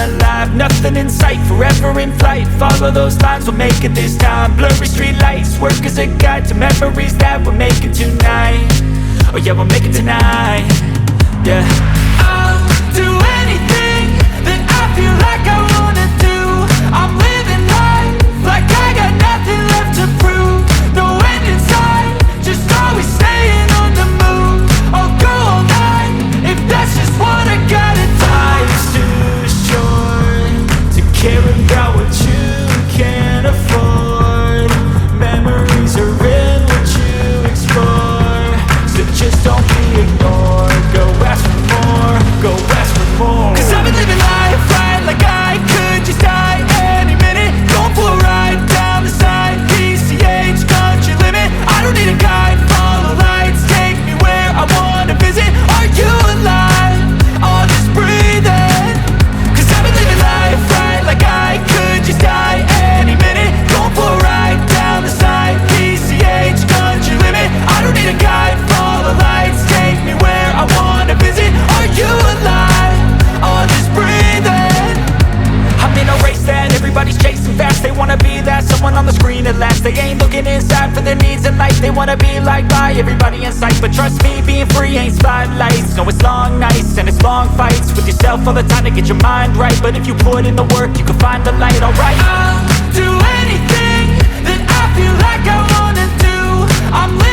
alive. Nothing in sight, forever in flight. Follow those lines, we'll make it this time. Blurry street lights, work as a guide to memories that we're making tonight. Oh yeah, we'll make it tonight. Yeah, I'll do anything that I feel like I wanna do. I'm living life like I got nothing left to prove. No end in sight, just always staying on the move. I'll go all night if that's just what I gotta do. Life's too short to care about what you can't afford. Memories are in what you explore, so just don't be ignored. Go ask for more, go ask for more. Cause I've been living life right like I could just die any minute. Going for a ride down the side, PCH, country limit. I don't need a guide, follow lights, take me where I wanna visit. Are you alive? Or just breathing? Cause I've been living life right like I could just die any minute. Going for a ride down the side, PCH, country limit. I don't need a guide, follow lights, take me where I wanna visit. Are you alive? Or just breathing? I'm in a race that everybody's chasing fast. They wanna be that someone on the screen at last. They ain't looking inside for their needs in life. They wanna be liked by everybody in sight. But trust me, being free ain't spotlights. No, it's long nights and it's long fights with yourself all the time to get your mind right. But if you put in the work, you can find the light, alright. I'll do anything that I feel like I wanna do. I'm living